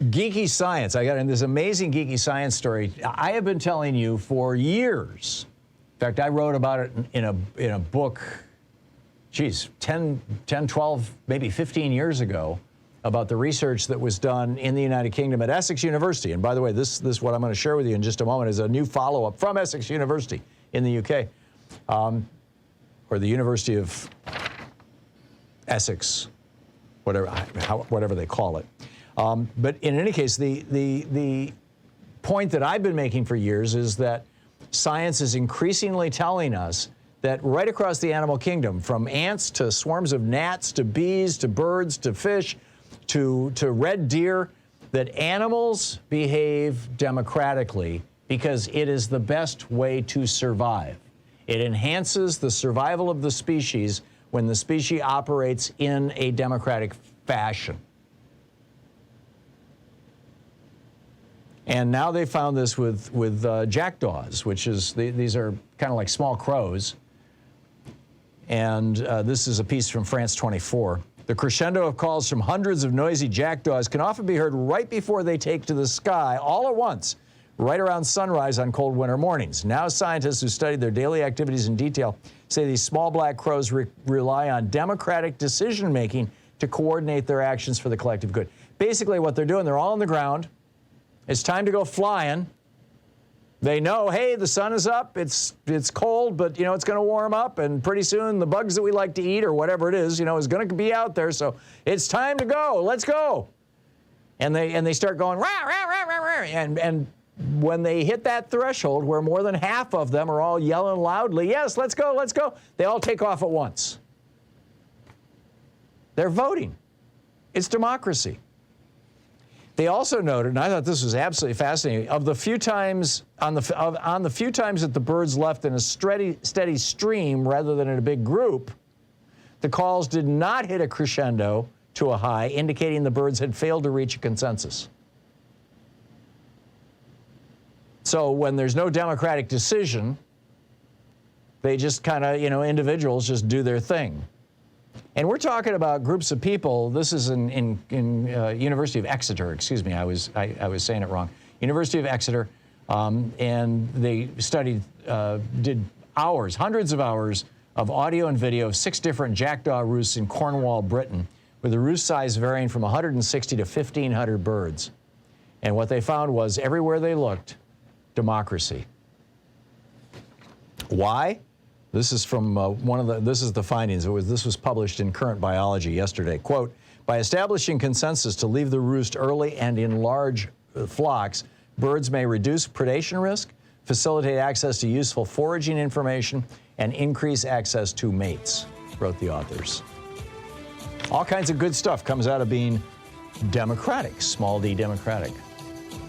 Geeky science. I got in this amazing geeky science story. I have been telling you for years. In fact, I wrote about it in a book, 10, 12, maybe 15 years ago, about the research that was done in the United Kingdom at Essex University. And by the way, this what I'm going to share with you in just a moment is a new follow-up from Essex University in the UK, or the University of Essex, whatever they call it. But in any case, the point that I've been making for years is that science is increasingly telling us that right across the animal kingdom, from ants to swarms of gnats to bees to birds to fish to red deer, that animals behave democratically because it is the best way to survive. It enhances the survival of the species when the species operates in a democratic fashion. And now they found this with jackdaws, which is, these are kind of like small crows. And this is a piece from France 24. The crescendo of calls from hundreds of noisy jackdaws can often be heard right before they take to the sky, all at once, right around sunrise on cold winter mornings. Now scientists who studied their daily activities in detail say these small black crows rely on democratic decision-making to coordinate their actions for the collective good. Basically what they're doing, they're all on the ground. It's time to go flying. They know, hey, the sun is up, it's cold, but, it's going to warm up, and pretty soon the bugs that we like to eat or whatever it is, is going to be out there, so it's time to go, let's go. And they start going, rah, rah, rah, rah, rah, and when they hit that threshold where more than half of them are all yelling loudly, yes, let's go, they all take off at once. They're voting. It's democracy. They also noted, and I thought this was absolutely fascinating, of the few times on the few times that the birds left in a steady stream rather than in a big group, the calls did not hit a crescendo to a high, indicating the birds had failed to reach a consensus. So when there's no democratic decision, they just kind of, individuals just do their thing. And we're talking about groups of people. This is in University of Exeter. Excuse me, I was saying it wrong. University of Exeter, and they studied, did hours, hundreds of hours of audio and video of 6 different jackdaw roosts in Cornwall, Britain, with the roost size varying from 160 to 1,500 birds. And what they found was everywhere they looked, democracy. Why? This is from this is the findings. This was published in Current Biology yesterday. Quote, by establishing consensus to leave the roost early and in large flocks, birds may reduce predation risk, facilitate access to useful foraging information, and increase access to mates, wrote the authors. All kinds of good stuff comes out of being democratic, small d democratic.